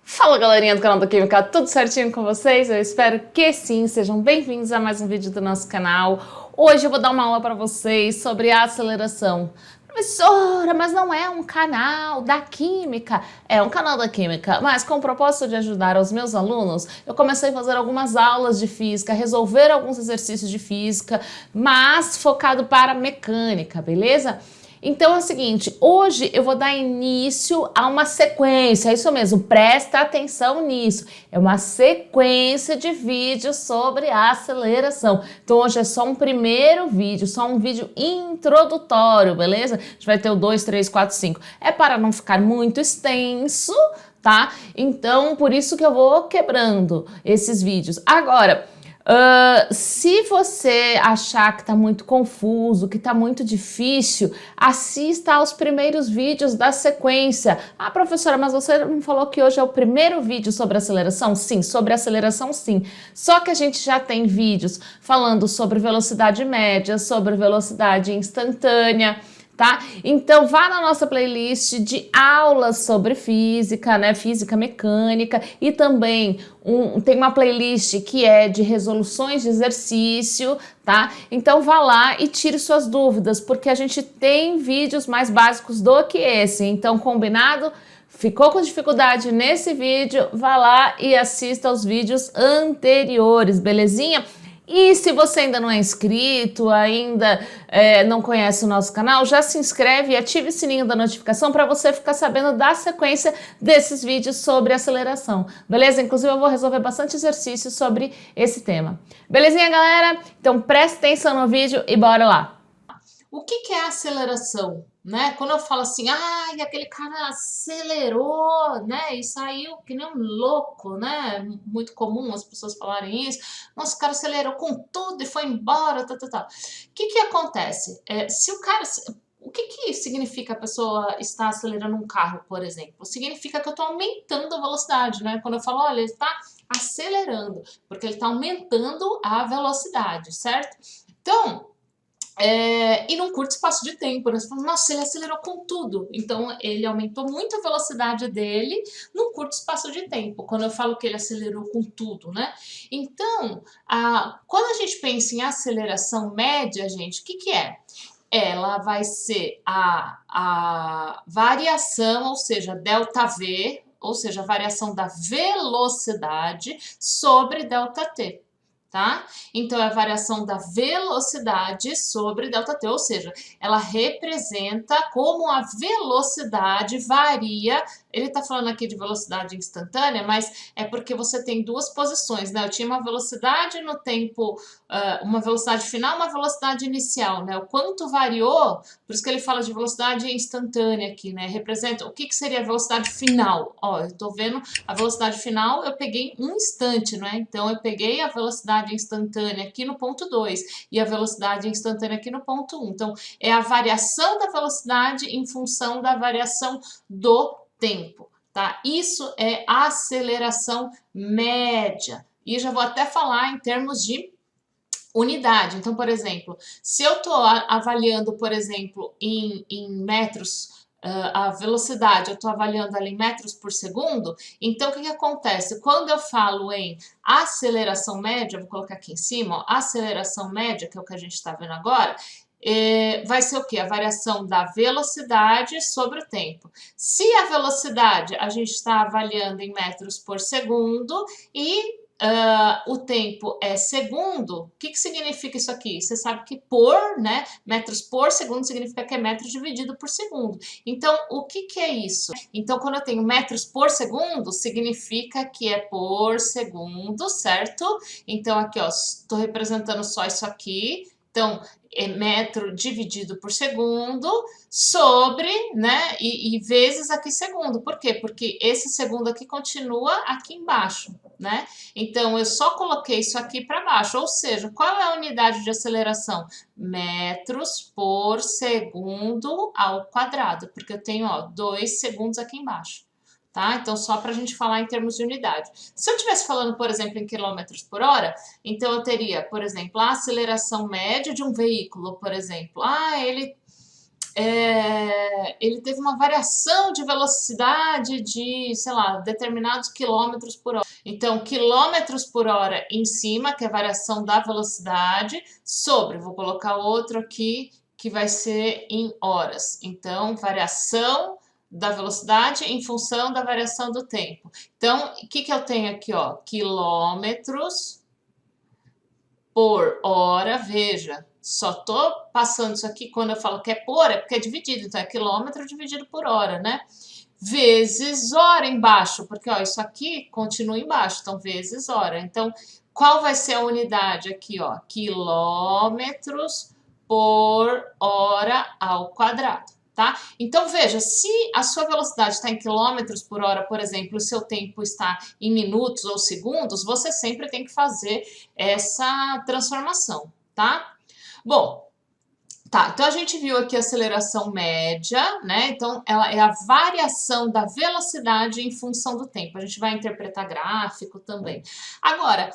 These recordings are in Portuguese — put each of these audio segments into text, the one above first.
Fala galerinha do canal da Química, tudo certinho com vocês? Eu espero que sim, sejam bem-vindos a mais um vídeo do nosso canal. Hoje eu vou dar uma aula para vocês sobre a aceleração. Professora, mas não é um canal da Química. É um canal da Química, mas com o propósito de ajudar os meus alunos, eu comecei a fazer algumas aulas de física, resolver alguns exercícios de física, mas focado para mecânica, beleza? Então é o seguinte, hoje eu vou dar início a uma sequência, é isso mesmo, presta atenção nisso, é uma sequência de vídeos sobre a aceleração. Então hoje é só um primeiro vídeo, só um vídeo introdutório, beleza? A gente vai ter o 2, 3, 4, 5. É para não ficar muito extenso, tá? Então por isso que eu vou quebrando esses vídeos. Agora, se você achar que está muito confuso, que está muito difícil, assista aos primeiros vídeos da sequência. Ah, professora, mas você não falou que hoje é o primeiro vídeo sobre aceleração? Sim, sobre aceleração sim. Só que a gente já tem vídeos falando sobre velocidade média, sobre velocidade instantânea, tá? Então vá na nossa playlist de aulas sobre física, né? Física mecânica, e também tem uma playlist que é de resoluções de exercício, tá? Então vá lá e tire suas dúvidas, porque a gente tem vídeos mais básicos do que esse. Então, combinado? Ficou com dificuldade nesse vídeo? Vá lá e assista aos vídeos anteriores, belezinha? E se você ainda não é inscrito, ainda não conhece o nosso canal, já se inscreve e ative o sininho da notificação para você ficar sabendo da sequência desses vídeos sobre aceleração, beleza? Inclusive eu vou resolver bastante exercícios sobre esse tema. Belezinha, galera? Então presta atenção no vídeo e bora lá! O que é aceleração? Né? Quando eu falo assim, ai, aquele cara acelerou, né, e saiu que nem um louco, né, muito comum as pessoas falarem isso, nossa, o cara acelerou com tudo e foi embora, tal, tal, tal. O que acontece? Se o cara... O que significa a pessoa estar acelerando um carro, por exemplo? Significa que eu estou aumentando a velocidade, né? Quando eu falo, olha, ele está acelerando, porque ele está aumentando a velocidade, certo? Então... e num curto espaço de tempo, né? Você fala, nossa, ele acelerou com tudo. Então, ele aumentou muito a velocidade dele num curto espaço de tempo. Quando eu falo que ele acelerou com tudo, né? Então, quando a gente pensa em aceleração média, gente, o que é? Ela vai ser a variação, ou seja, ΔV, ou seja, a variação da velocidade sobre ΔT. Tá? Então, é a variação da velocidade sobre ΔT, ou seja, ela representa como a velocidade varia. Ele está falando aqui de velocidade instantânea, mas é porque você tem duas posições, né? Eu tinha uma velocidade no tempo, uma velocidade final, uma velocidade inicial, né? O quanto variou, por isso que ele fala de velocidade instantânea aqui, né? Representa, o que seria a velocidade final? Ó, eu tô vendo a velocidade final, eu peguei um instante, né? Então, eu peguei a velocidade instantânea aqui no ponto 2 e a velocidade instantânea aqui no ponto 1. Então, é a variação da velocidade em função da variação do tempo, tá? Isso é aceleração média. E já vou até falar em termos de unidade. Então, por exemplo, se eu estou avaliando, por exemplo, em metros, a velocidade, eu estou avaliando ali em metros por segundo, então o que acontece? Quando eu falo em aceleração média, vou colocar aqui em cima, ó, aceleração média, que é o que a gente está vendo agora, vai ser o quê? A variação da velocidade sobre o tempo. Se a velocidade a gente está avaliando em metros por segundo e o tempo é segundo, o que significa isso aqui? Você sabe que por, né, metros por segundo significa que é metro dividido por segundo. Então, o que é isso? Então, quando eu tenho metros por segundo, significa que é por segundo, certo? Então, aqui, ó, estou representando só isso aqui. Então, é metro dividido por segundo sobre, né, e vezes aqui segundo. Por quê? Porque esse segundo aqui continua aqui embaixo, né? Então, eu só coloquei isso aqui para baixo. Ou seja, qual é a unidade de aceleração? Metros por segundo ao quadrado. Porque eu tenho, ó, 2 segundos aqui embaixo. Tá? Então, só para a gente falar em termos de unidade. Se eu estivesse falando, por exemplo, em quilômetros por hora, então eu teria, por exemplo, a aceleração média de um veículo, por exemplo. ele teve uma variação de velocidade de, sei lá, determinados quilômetros por hora. Então, quilômetros por hora em cima, que é a variação da velocidade, sobre, vou colocar outro aqui, que vai ser em horas. Então, variação da velocidade em função da variação do tempo. Então, o que eu tenho aqui, ó? Quilômetros por hora, veja, só tô passando isso aqui quando eu falo que é por, é porque é dividido, então é quilômetro dividido por hora, né? Vezes hora embaixo, porque ó, isso aqui continua embaixo, então vezes hora. Então, qual vai ser a unidade aqui, ó? Quilômetros por hora ao quadrado, tá? Então, veja, se a sua velocidade está em quilômetros por hora, por exemplo, o seu tempo está em minutos ou segundos, você sempre tem que fazer essa transformação, tá? Bom, tá, então a gente viu aqui a aceleração média, né? Então, ela é a variação da velocidade em função do tempo. A gente vai interpretar gráfico também. Agora,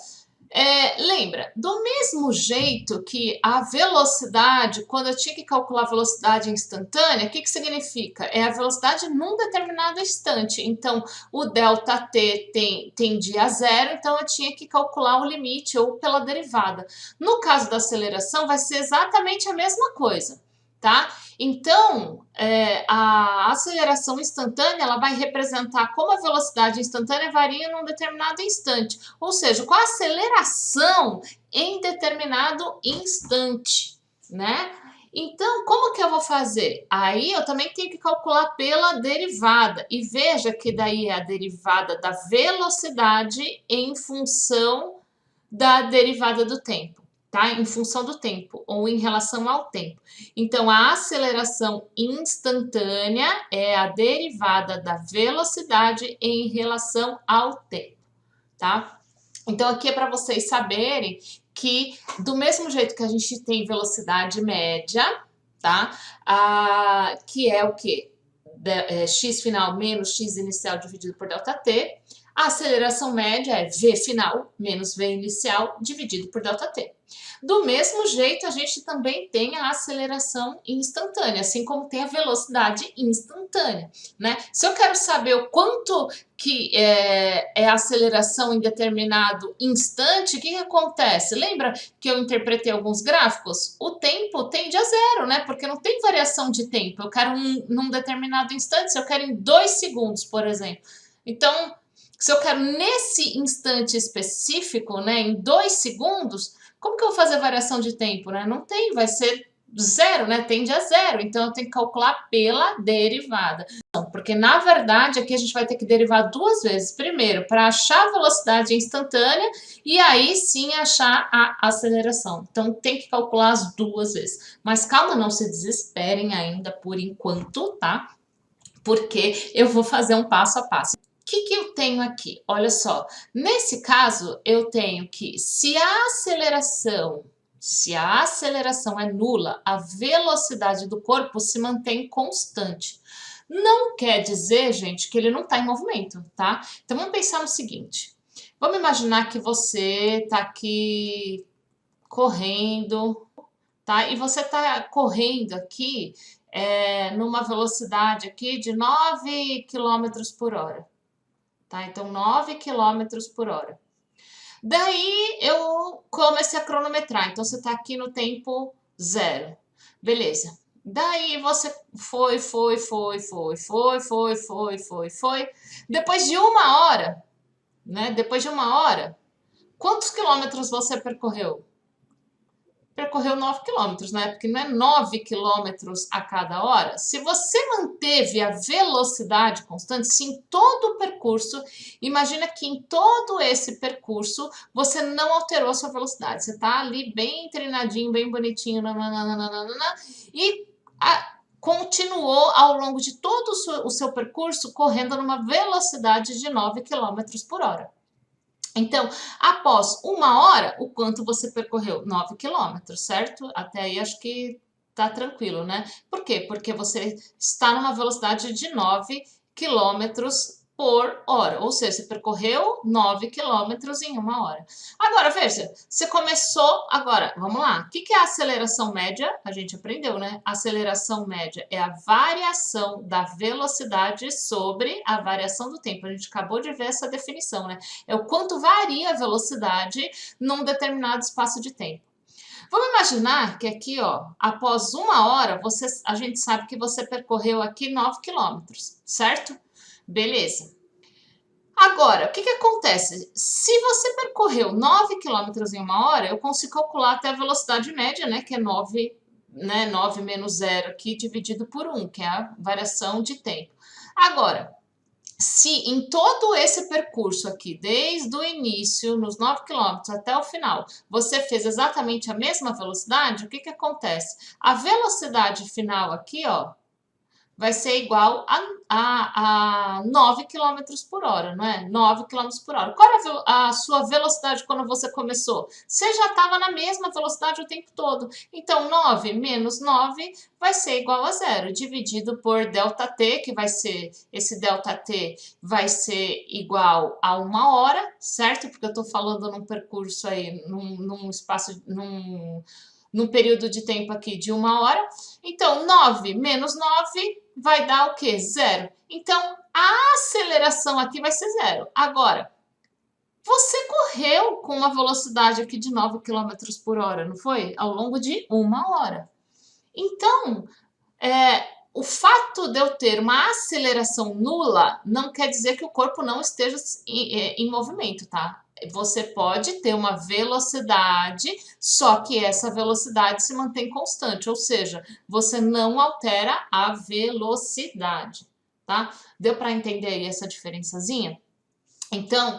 lembra, do mesmo jeito que a velocidade, quando eu tinha que calcular a velocidade instantânea, o que significa? É a velocidade num determinado instante. Então, o ΔT tendia a zero, então eu tinha que calcular o limite ou pela derivada. No caso da aceleração, vai ser exatamente a mesma coisa, tá? Então, a aceleração instantânea, ela vai representar como a velocidade instantânea varia num determinado instante, ou seja, com a aceleração em determinado instante, né? Então, como que eu vou fazer? Aí eu também tenho que calcular pela derivada, e veja que daí é a derivada da velocidade em função da derivada do tempo, tá? Em função do tempo ou em relação ao tempo. Então, a aceleração instantânea é a derivada da velocidade em relação ao tempo, tá? Então, aqui é para vocês saberem que, do mesmo jeito que a gente tem velocidade média, tá? Que é o quê? X final menos X inicial dividido por ΔT. A aceleração média é V final menos V inicial dividido por ΔT. Do mesmo jeito, a gente também tem a aceleração instantânea, assim como tem a velocidade instantânea, né? Se eu quero saber o quanto que é a aceleração em determinado instante, o que acontece? Lembra que eu interpretei alguns gráficos? O tempo tende a zero, né? Porque não tem variação de tempo. Eu quero num determinado instante, se eu quero em 2 segundos, por exemplo. Então, se eu quero nesse instante específico, né, em 2 segundos, como que eu vou fazer a variação de tempo, né? Não tem, vai ser zero, né? Tende a zero. Então, eu tenho que calcular pela derivada. Não, porque, na verdade, aqui a gente vai ter que derivar 2 vezes. Primeiro, para achar a velocidade instantânea e aí sim achar a aceleração. Então, tem que calcular as 2 vezes. Mas calma, não se desesperem ainda por enquanto, tá? Porque eu vou fazer um passo a passo. O que eu tenho aqui? Olha só, nesse caso eu tenho que se a aceleração é nula, a velocidade do corpo se mantém constante. Não quer dizer, gente, que ele não está em movimento, tá? Então vamos pensar no seguinte, vamos imaginar que você está aqui correndo, tá? E você está correndo aqui numa velocidade aqui de 9 km por hora. Tá? Então, 9 km por hora. Daí, eu comecei a cronometrar. Então, você está aqui no tempo 0. Beleza. Daí, você foi. Depois de 1 hora, né? Depois de 1 hora, quantos quilômetros você percorreu? Percorreu 9 quilômetros, né? Porque não é 9 quilômetros a cada hora. Se você manteve a velocidade constante, se em todo o percurso, imagina que em todo esse percurso você não alterou a sua velocidade. Você está ali bem treinadinho, bem bonitinho, nananana, e continuou ao longo de todo o seu percurso correndo numa velocidade de 9 quilômetros por hora. Então, após 1 hora, o quanto você percorreu? 9 quilômetros, certo? Até aí acho que tá tranquilo, né? Por quê? Porque você está numa velocidade de 9 quilômetros por hora, ou seja, você percorreu 9 quilômetros em 1 hora. Agora, veja, você começou, agora, vamos lá, o que é a aceleração média? A gente aprendeu, né? A aceleração média é a variação da velocidade sobre a variação do tempo. A gente acabou de ver essa definição, né? É o quanto varia a velocidade num determinado espaço de tempo. Vamos imaginar que aqui, ó, após 1 hora, a gente sabe que você percorreu aqui 9 quilômetros, certo? Beleza. Agora, o que acontece? Se você percorreu 9 quilômetros em 1 hora, eu consigo calcular até a velocidade média, né? Que é 9, né? 9 menos 0 aqui dividido por 1, que é a variação de tempo. Agora, se em todo esse percurso aqui, desde o início, nos 9 quilômetros até o final, você fez exatamente a mesma velocidade, o que acontece? A velocidade final aqui, ó, vai ser igual a 9 quilômetros por hora, não é? 9 quilômetros por hora. Qual era a sua velocidade quando você começou? Você já estava na mesma velocidade o tempo todo. Então, 9 menos 9 vai ser igual a 0, dividido por ΔT, que vai ser, esse ΔT vai ser igual a 1 hora, certo? Porque eu estou falando num percurso aí, num espaço, num período de tempo aqui de 1 hora. Então, 9 menos 9 vai dar o quê? 0. Então, a aceleração aqui vai ser 0. Agora, você correu com uma velocidade aqui de 9 km por hora, não foi? Ao longo de 1 hora. Então, o fato de eu ter uma aceleração nula não quer dizer que o corpo não esteja em movimento, tá? Você pode ter uma velocidade, só que essa velocidade se mantém constante, ou seja, você não altera a velocidade, tá? Deu para entender aí essa diferençazinha? Então,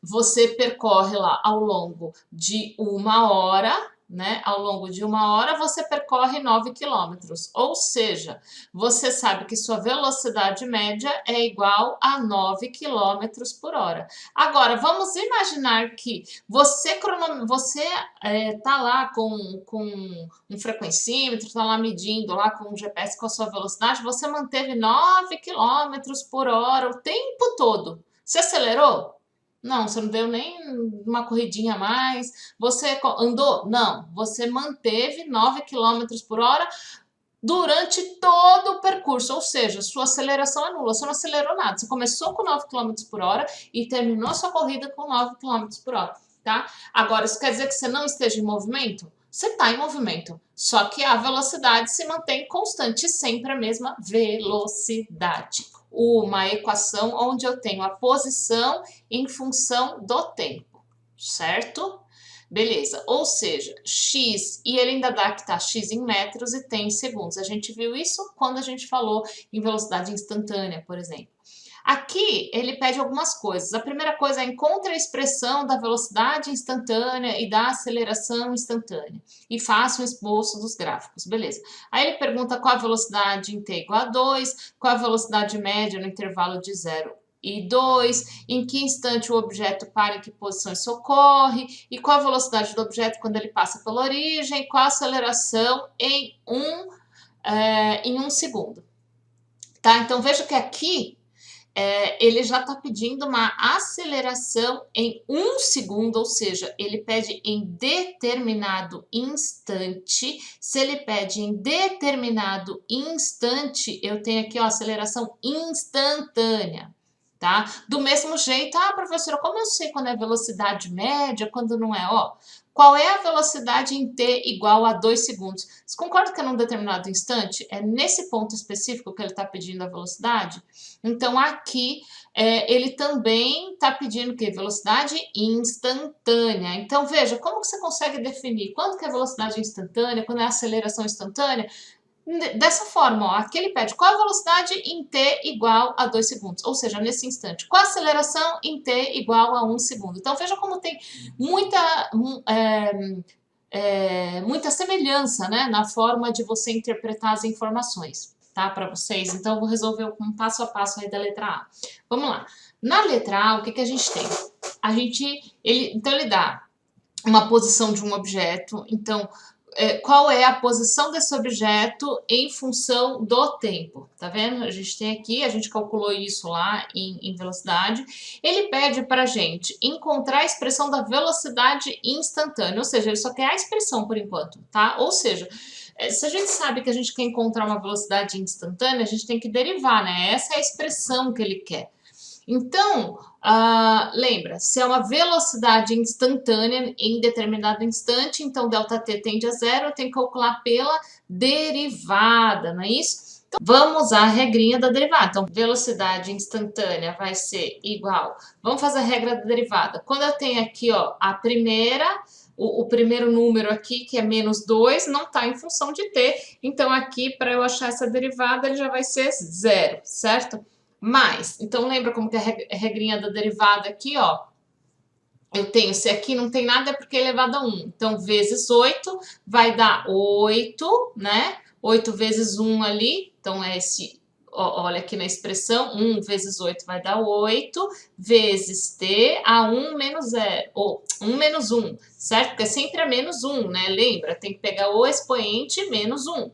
você percorre lá ao longo de 1 hora, né? Ao longo de 1 hora, você percorre 9 quilômetros. Ou seja, você sabe que sua velocidade média é igual a 9 quilômetros por hora. Agora, vamos imaginar que você tá lá com um frequencímetro, tá lá medindo lá com o GPS com a sua velocidade, você manteve 9 quilômetros por hora o tempo todo. Você acelerou? Não, você não deu nem uma corridinha a mais. Você andou? Não, você manteve 9 quilômetros por hora durante todo o percurso, ou seja, sua aceleração é nula, você não acelerou nada. Você começou com 9 quilômetros por hora e terminou sua corrida com 9 quilômetros por hora, tá? Agora, isso quer dizer que você não esteja em movimento? Você está em movimento, só que a velocidade se mantém constante, sempre a mesma velocidade. Uma equação onde eu tenho a posição em função do tempo, certo? Beleza, ou seja, x, e ele ainda dá que tá x em metros e t em segundos. A gente viu isso quando a gente falou em velocidade instantânea, por exemplo. Aqui ele pede algumas coisas. A primeira coisa é encontre a expressão da velocidade instantânea e da aceleração instantânea e faça um esboço dos gráficos, beleza. Aí ele pergunta qual a velocidade em t igual a 2, qual a velocidade média no intervalo de 0 e 2, em que instante o objeto para, em que posição isso ocorre, e qual a velocidade do objeto quando ele passa pela origem, qual a aceleração em um segundo. Tá? Então veja que aqui ele já está pedindo uma aceleração em 1 segundo, ou seja, ele pede em determinado instante. Se ele pede em determinado instante, eu tenho aqui a aceleração instantânea. Tá? Do mesmo jeito, professora, como eu sei quando é velocidade média, quando não é? Ó, qual é a velocidade em t igual a 2 segundos? Você concorda que é num determinado instante? É nesse ponto específico que ele está pedindo a velocidade? Então, aqui, ele também está pedindo o quê? Velocidade instantânea. Então, veja, como que você consegue definir quando que é velocidade instantânea, quando é aceleração instantânea? Dessa forma, ó, aqui ele pede qual a velocidade em t igual a 2 segundos, ou seja, nesse instante. Qual a aceleração em t igual a 1 segundo? Então, veja como tem muita semelhança, né, na forma de você interpretar as informações, tá, para vocês. Então, eu vou resolver um passo a passo aí da letra A. Vamos lá. Na letra A, o que a gente tem? Então, ele dá uma posição de um objeto. Então, qual é a posição desse objeto em função do tempo, tá vendo? A gente tem aqui, a gente calculou isso lá em velocidade. Ele pede para a gente encontrar a expressão da velocidade instantânea, ou seja, ele só quer a expressão por enquanto, tá? Ou seja, se a gente sabe que a gente quer encontrar uma velocidade instantânea, a gente tem que derivar, né? Essa é a expressão que ele quer. Então, lembra, se é uma velocidade instantânea em determinado instante, então ΔT tende a zero, eu tenho que calcular pela derivada, não é isso? Então, vamos usar a regrinha da derivada. Então, velocidade instantânea vai ser igual. Vamos fazer a regra da derivada. Quando eu tenho aqui, ó, a primeira, o primeiro número aqui, que é menos 2, não está em função de t. Então, aqui, para eu achar essa derivada, ele já vai ser zero, certo? Mais, então lembra como que é a regrinha da derivada aqui, ó. Eu tenho, se aqui não tem nada é porque é elevado a 1. Então, vezes 8 vai dar 8, né? 8 vezes 1 ali, então é esse, ó, olha aqui na expressão, 1 vezes 8 vai dar 8, vezes t a 1 menos 0, ou 1 menos 1, certo? Porque sempre é menos 1, né? Lembra, tem que pegar o expoente menos 1.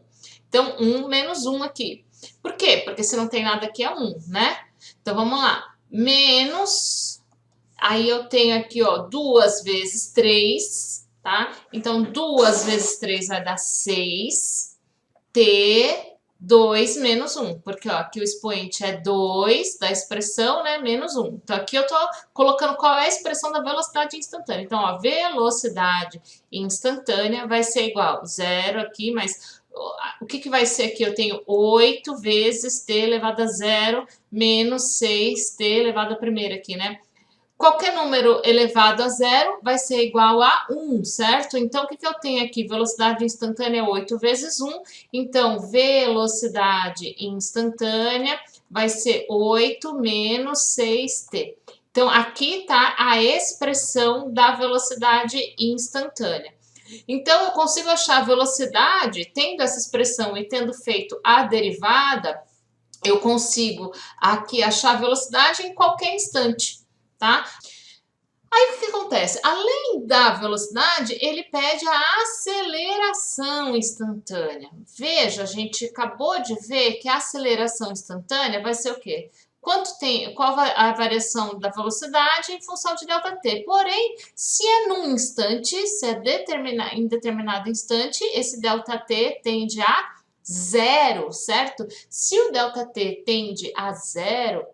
Então, 1 menos 1 aqui. Por quê? Porque se não tem nada aqui é 1, né? Então, vamos lá. Menos, aí eu tenho aqui, ó, 2 vezes 3, tá? Então, 2 vezes 3 vai dar 6. T, 2 menos 1. Porque, ó, aqui o expoente é 2 da expressão, né? Menos 1. Então, aqui eu tô colocando qual é a expressão da velocidade instantânea. Então, ó, velocidade instantânea vai ser igual 0 aqui, mas o que vai ser aqui? Eu tenho 8 vezes t elevado a 0 menos 6t elevado a primeira aqui, né? Qualquer número elevado a 0 vai ser igual a 1, certo? Então, o que eu tenho aqui? Velocidade instantânea é 8 vezes 1. Então, velocidade instantânea vai ser 8 menos 6t. Então, aqui está a expressão da velocidade instantânea. Então, eu consigo achar a velocidade, tendo essa expressão e tendo feito a derivada, eu consigo aqui achar a velocidade em qualquer instante, tá? Aí, o que acontece? Além da velocidade, ele pede a aceleração instantânea. Veja, a gente acabou de ver que a aceleração instantânea vai ser o quê? Qual a variação da velocidade em função de ΔT. Porém, se é num instante, se é em determinado instante, esse ΔT tende a zero, certo? Se o ΔT tende a zero,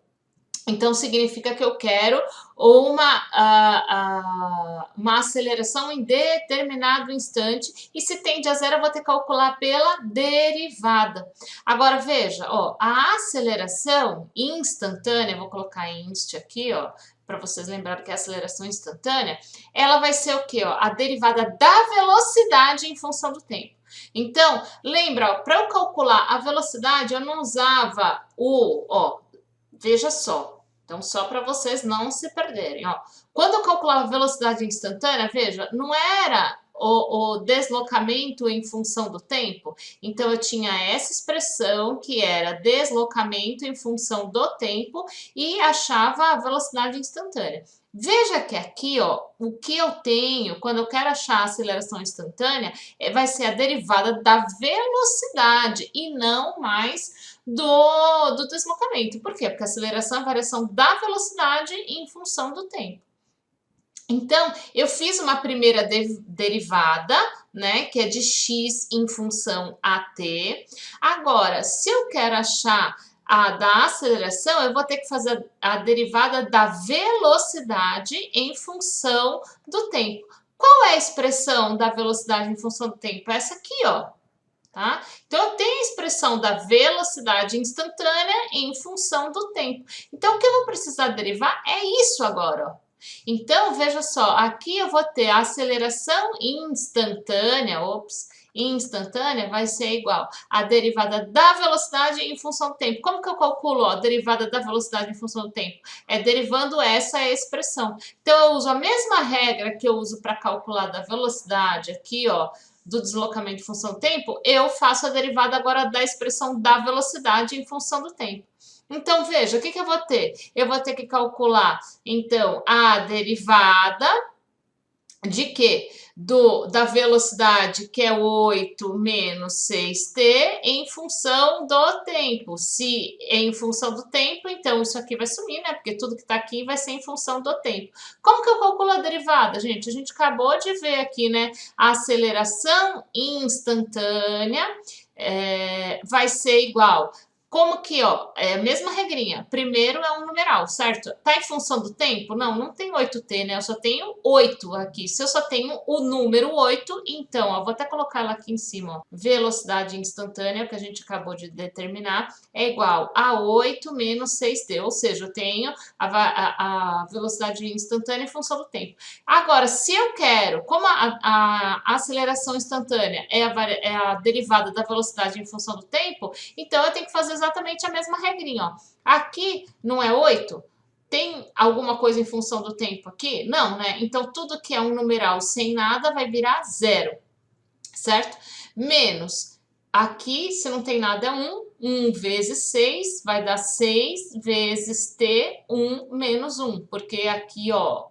então significa que eu quero uma aceleração em determinado instante, e se tende a zero eu vou ter que calcular pela derivada. Agora veja, ó, a aceleração instantânea, vou colocar inst aqui, ó, para vocês lembrarem que é a aceleração instantânea, ela vai ser o quê? Ó? A derivada da velocidade em função do tempo. Então, lembra, para eu calcular a velocidade, eu não usava veja só. Então, só para vocês não se perderem, ó. Quando eu calculava a velocidade instantânea, veja, não era o deslocamento em função do tempo. Então, eu tinha essa expressão que era deslocamento em função do tempo e achava a velocidade instantânea. Veja que aqui, ó, o que eu tenho, quando eu quero achar a aceleração instantânea, vai ser a derivada da velocidade e não mais do deslocamento. Por quê? Porque a aceleração é a variação da velocidade em função do tempo. Então, eu fiz uma primeira derivada, né, que é de x em função a t. Agora, se eu quero achar a da aceleração, eu vou ter que fazer a derivada da velocidade em função do tempo. Qual é a expressão da velocidade em função do tempo? Essa aqui, ó. Tá? Então, eu tenho a expressão da velocidade instantânea em função do tempo. Então, o que eu vou precisar derivar é isso agora, ó. Então, veja só, aqui eu vou ter a aceleração instantânea vai ser igual à derivada da velocidade em função do tempo. Como que eu calculo a derivada da velocidade em função do tempo? É derivando essa expressão. Então, eu uso a mesma regra que eu uso para calcular da velocidade aqui, ó, do deslocamento em função do tempo, eu faço a derivada agora da expressão da velocidade em função do tempo. Então, veja, o que eu vou ter? Eu vou ter que calcular, então, a derivada De quê? Da velocidade, que é 8 menos 6t, em função do tempo. Se é em função do tempo, então isso aqui vai sumir, né? Porque tudo que está aqui vai ser em função do tempo. Como que eu calculo a derivada, gente? A gente acabou de ver aqui, né? A aceleração instantânea vai ser igual. Como que, ó, é a mesma regrinha. Primeiro é um numeral, certo? Tá em função do tempo? Não, não tem 8t, né? Eu só tenho 8 aqui. Se eu só tenho o número 8, então, ó, vou até colocar ela aqui em cima, ó. Velocidade instantânea, que a gente acabou de determinar, é igual a 8 menos 6t. Ou seja, eu tenho a velocidade instantânea em função do tempo. Agora, se eu quero, como a aceleração instantânea é a derivada da velocidade em função do tempo, então eu tenho que fazer exatamente a mesma regrinha, ó. Aqui não é 8? Tem alguma coisa em função do tempo aqui? Não, né? Então tudo que é um numeral sem nada vai virar 0, certo? Menos, aqui se não tem nada é 1, 1 vezes 6 vai dar 6 vezes t, 1 menos 1, porque aqui, ó,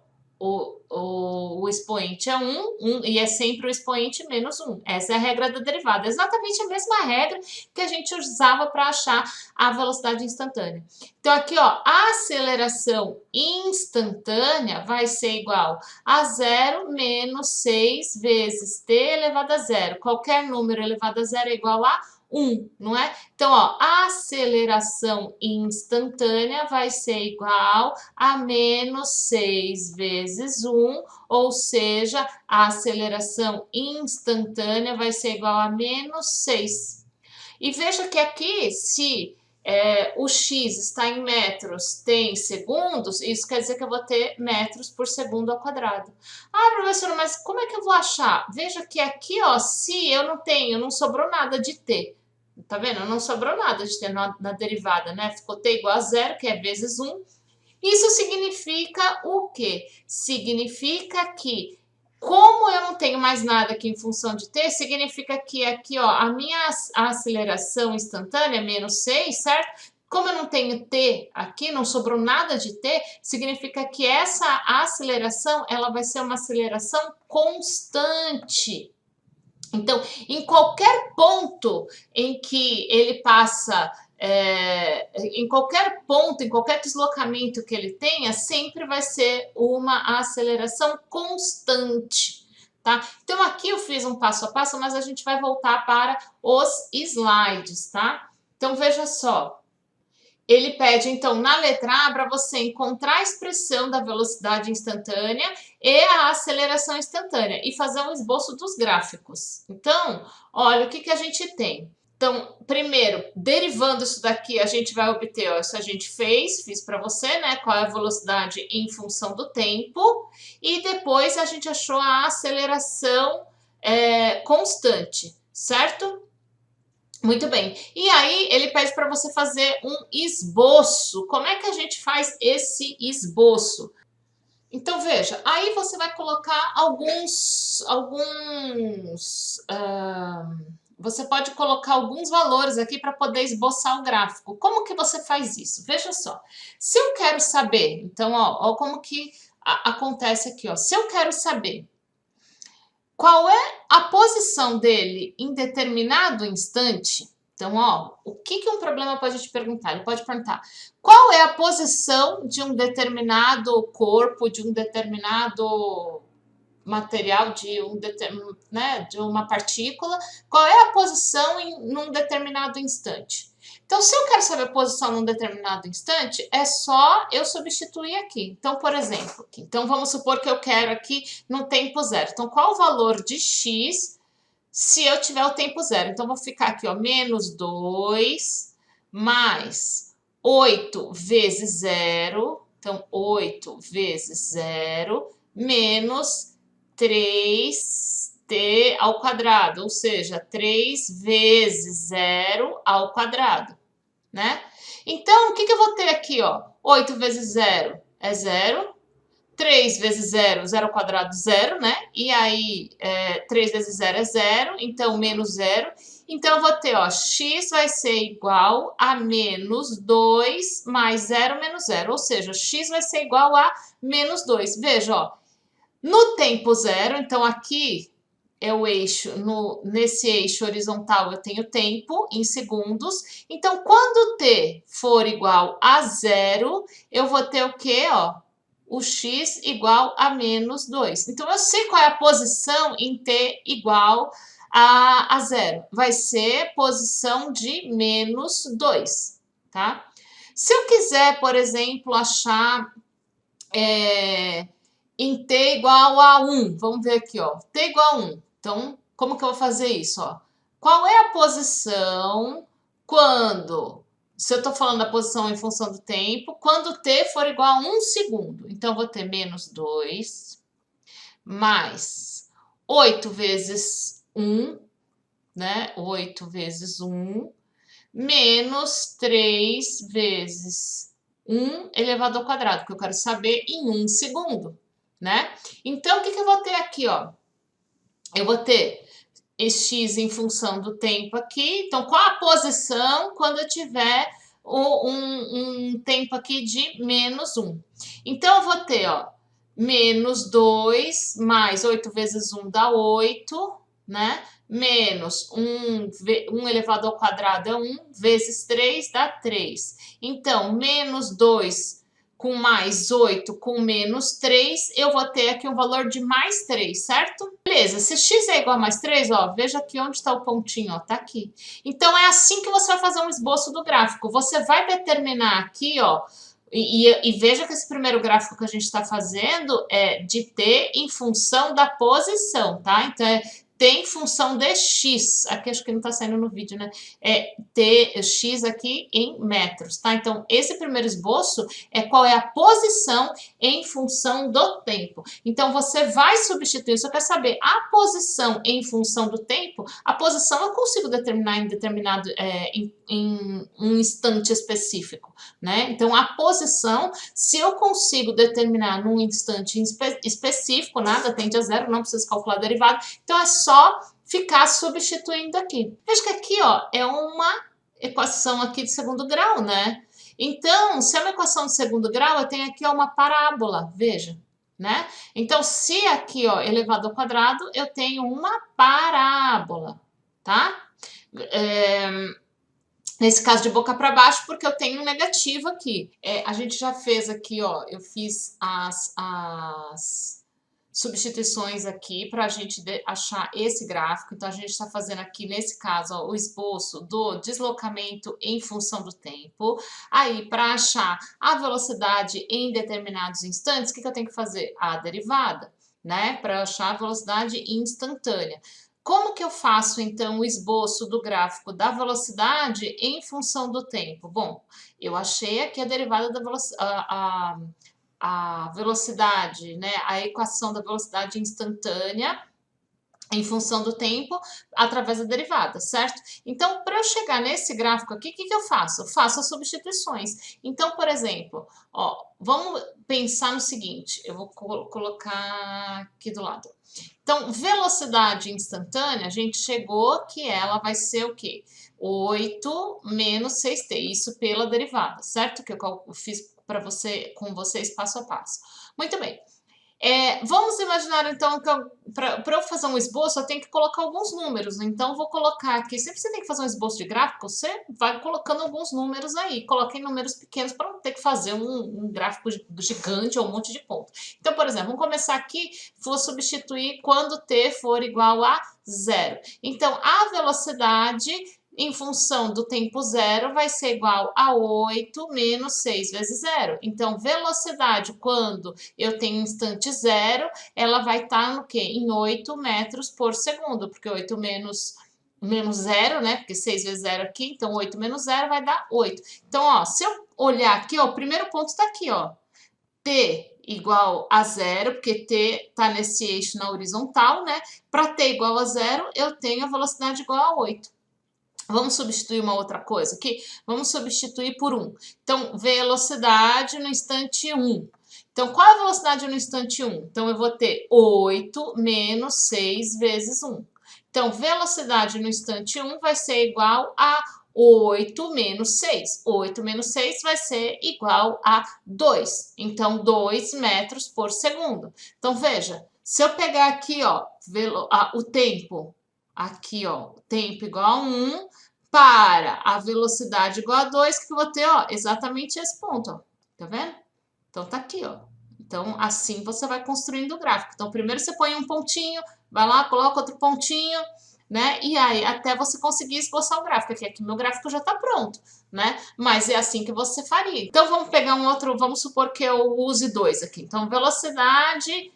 o expoente é 1 e é sempre o expoente menos 1. Essa é a regra da derivada. Exatamente a mesma regra que a gente usava para achar a velocidade instantânea. Então, aqui, ó, a aceleração instantânea vai ser igual a 0 menos 6 vezes t elevado a 0. Qualquer número elevado a 0 é igual a 1, não é? Então, ó, a aceleração instantânea vai ser igual a menos 6 vezes 1, ou seja, a aceleração instantânea vai ser igual a menos 6. E veja que aqui, se o x está em metros, tem segundos, isso quer dizer que eu vou ter metros por segundo ao quadrado. Ah, professora, mas como é que eu vou achar? Veja que aqui, ó, se eu não tenho, não sobrou nada de t. Tá vendo? Não sobrou nada de t na derivada, né? Ficou t igual a 0, que é vezes 1. Isso significa o quê? Significa que, como eu não tenho mais nada aqui em função de t, significa que aqui, ó, a minha aceleração instantânea é menos 6, certo? Como eu não tenho t aqui, não sobrou nada de t, significa que essa aceleração, ela vai ser uma aceleração constante. Então, em qualquer ponto em que ele passa, em qualquer ponto, em qualquer deslocamento que ele tenha, sempre vai ser uma aceleração constante, tá? Então, aqui eu fiz um passo a passo, mas a gente vai voltar para os slides, tá? Então, veja só. Ele pede, então, na letra A, para você encontrar a expressão da velocidade instantânea e a aceleração instantânea e fazer um esboço dos gráficos. Então, olha o que a gente tem. Então, primeiro, derivando isso daqui, a gente vai obter, ó, isso a gente fiz para você, né? Qual é a velocidade em função do tempo. E depois a gente achou a aceleração constante, certo? Muito bem. E aí, ele pede para você fazer um esboço. Como é que a gente faz esse esboço? Então, veja, aí você vai colocar você pode colocar alguns valores aqui para poder esboçar o gráfico. Como que você faz isso? Veja só. Se eu quero saber, então, ó como que acontece aqui, ó. Se eu quero saber qual é a posição dele em determinado instante? Então, ó, o que um problema pode te perguntar? Ele pode perguntar qual é a posição de um determinado corpo, de um determinado material, de uma partícula, qual é a posição num determinado instante. Então, se eu quero saber a posição num determinado instante, é só eu substituir aqui. Então, por exemplo, então vamos supor que eu quero aqui no tempo zero. Então, qual o valor de x se eu tiver o tempo zero? Então, vou ficar aqui, ó, menos 2 mais 8 vezes zero. Então, 8 vezes zero menos 3t ao quadrado, ou seja, 3 vezes 0 ao quadrado, né? Então, o que eu vou ter aqui, ó? 8 vezes 0 é 0, 3 vezes 0, 0 ao quadrado, 0, né? E aí, 3 vezes 0 é 0, então menos 0. Então, eu vou ter, ó, x vai ser igual a menos 2 mais 0 menos 0, ou seja, x vai ser igual a menos 2. Veja, ó, No tempo zero, então aqui é o eixo, nesse eixo horizontal eu tenho tempo em segundos. Então, quando t for igual a zero, eu vou ter o quê? Ó, o x igual a menos 2. Então, eu sei qual é a posição em t igual a zero. Vai ser posição de menos 2, tá? Se eu quiser, por exemplo, achar em t igual a 1, vamos ver aqui, ó, t igual a 1. Então, como que eu vou fazer isso, ó? Qual é a posição quando, se eu estou falando da posição em função do tempo, quando t for igual a 1 segundo? Então, eu vou ter menos 2, mais 8 vezes 1, né? 8 vezes 1, menos 3 vezes 1 elevado ao quadrado, que eu quero saber em 1 segundo, né? Então, o que eu vou ter aqui, ó? Eu vou ter x em função do tempo aqui. Então, qual a posição quando eu tiver um tempo aqui de menos 1? Então, eu vou ter, ó, menos 2 mais 8 vezes 1 dá 8, né? Menos 1 elevado ao quadrado é 1, vezes 3 dá 3. Então, menos 2 com mais 8 com menos 3, eu vou ter aqui um valor de mais 3, certo? Beleza, se x é igual a mais 3, ó, veja aqui onde está o pontinho, ó, tá aqui. Então, é assim que você vai fazer um esboço do gráfico. Você vai determinar aqui, ó, e veja que esse primeiro gráfico que a gente está fazendo é de t em função da posição, tá? Então, é t em função de x. Aqui acho que não está saindo no vídeo, né? É t, x aqui em metros, tá? Então, esse primeiro esboço é qual é a posição em função do tempo. Então, você vai substituir, você quer saber a posição em função do tempo, a posição eu consigo determinar em determinado, em um instante específico, né? Então, a posição, se eu consigo determinar num instante específico, nada tende a zero, não preciso calcular a derivada, então é só ficar substituindo aqui. Veja que aqui, ó, é uma equação aqui de segundo grau, né? Então, se é uma equação de segundo grau, eu tenho aqui ó, uma parábola, veja, né? Então, se aqui, ó, elevado ao quadrado, eu tenho uma parábola, tá? Nesse caso de boca para baixo, porque eu tenho um negativo aqui. A gente já fez aqui, ó, eu fiz as substituições aqui para a gente achar esse gráfico. Então, a gente está fazendo aqui, nesse caso, ó, o esboço do deslocamento em função do tempo. Aí, para achar a velocidade em determinados instantes, o que eu tenho que fazer? A derivada, né? Para achar a velocidade instantânea. Como que eu faço, então, o esboço do gráfico da velocidade em função do tempo? Bom, eu achei aqui a derivada da velocidade, a velocidade, né, a equação da velocidade instantânea em função do tempo através da derivada, certo? Então, para eu chegar nesse gráfico aqui, o que eu faço? Eu faço as substituições. Então, por exemplo, ó, vamos pensar no seguinte, eu vou colocar aqui do lado. Então, velocidade instantânea, a gente chegou que ela vai ser o quê? 8 menos 6t, isso pela derivada, certo? Que eu fiz para você, com vocês passo a passo. Muito bem. Vamos imaginar, então, que para eu fazer um esboço, eu tenho que colocar alguns números. Então, vou colocar aqui, sempre que você tem que fazer um esboço de gráfico, você vai colocando alguns números aí. Coloquei números pequenos para não ter que fazer um gráfico gigante ou um monte de ponto. Então, por exemplo, vamos começar aqui, vou substituir quando t for igual a 0. Então, a velocidade em função do tempo zero vai ser igual a 8 menos 6 vezes zero. Então, velocidade, quando eu tenho instante zero, ela vai estar no quê? Em 8 metros por segundo, porque 8 menos zero, né? Porque 6 vezes zero aqui, então 8 menos zero vai dar 8. Então, ó, se eu olhar aqui, ó, o primeiro ponto está aqui, ó. T igual a zero, porque t está nesse eixo na horizontal, né? Para t igual a zero, eu tenho a velocidade igual a 8. Vamos substituir uma outra coisa aqui? Vamos substituir por 1. Então, velocidade no instante 1. Então, qual é a velocidade no instante 1? Então, eu vou ter 8 menos 6 vezes 1. Então, velocidade no instante 1 vai ser igual a 8 menos 6. 8 menos 6 vai ser igual a 2. Então, 2 metros por segundo. Então, veja, Se eu pegar aqui, ó, o tempo, aqui, ó, o tempo igual a 1 para a velocidade igual a 2, que eu vou ter, ó, exatamente esse ponto, ó. Tá vendo? Então tá aqui, ó. Então, assim você vai construindo o gráfico. Então, primeiro você põe um pontinho, vai lá, coloca outro pontinho, né? E aí, até você conseguir esboçar o gráfico. Aqui meu gráfico já tá pronto, né? Mas é assim que você faria. Então, vamos pegar um outro, vamos supor que eu use 2 aqui. Então, velocidade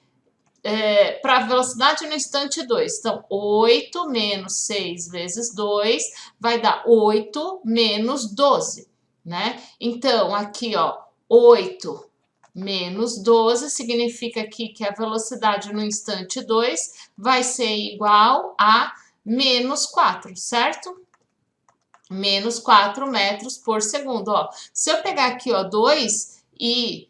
para velocidade no instante 2. Então, 8 menos 6 vezes 2 vai dar 8 menos 12, né? Então, aqui, ó, 8 menos 12 significa aqui que a velocidade no instante 2 vai ser igual a menos 4, certo? Menos 4 metros por segundo, ó. Se eu pegar aqui, ó, 2 e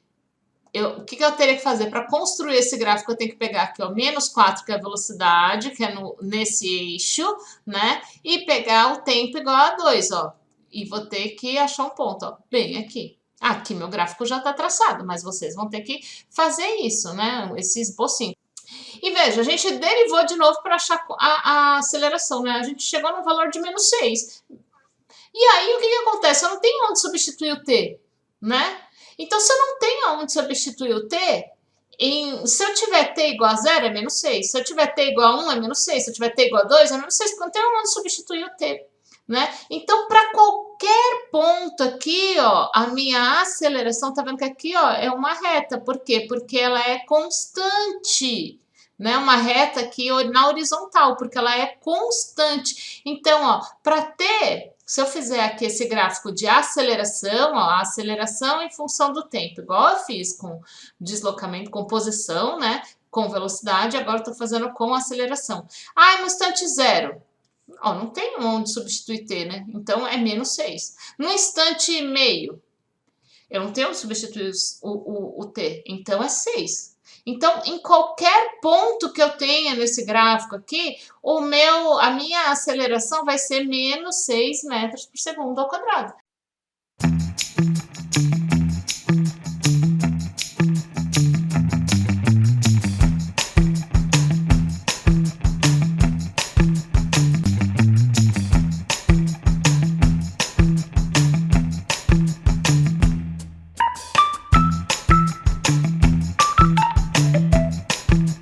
o que eu teria que fazer? Para construir esse gráfico, eu tenho que pegar aqui, ó, menos 4, que é a velocidade, que é nesse eixo, né? E pegar o tempo igual a 2, ó. E vou ter que achar um ponto, ó, bem aqui. Aqui meu gráfico já está traçado, mas vocês vão ter que fazer isso, né? Esse esbocinho. E veja, a gente derivou de novo para achar a aceleração, né? A gente chegou no valor de menos 6. E aí, o que acontece? Eu não tenho onde substituir o t, né? Então, se eu não tenho onde substituir o t, se eu tiver t igual a 0, é menos 6. Se eu tiver t igual a 1, é menos 6. Se eu tiver t igual a 2, é menos 6, porque eu não tenho onde substituir o t, né? Então, para qualquer ponto aqui, ó, a minha aceleração, tá vendo que aqui, ó, é uma reta. Por quê? Porque ela é constante, né? Uma reta aqui na horizontal, porque ela é constante. Então, ó, para ter... Se eu fizer aqui esse gráfico de aceleração, ó, a aceleração em função do tempo, igual eu fiz com deslocamento, com posição, né? Com velocidade, agora eu tô fazendo com aceleração. Ah, no instante 0. Ó, não tem onde substituir t, né? Então é menos 6. No instante meio, eu não tenho onde substituir o t, então é 6. Então, em qualquer ponto que eu tenha nesse gráfico aqui, a minha aceleração vai ser menos 6 metros por segundo ao quadrado.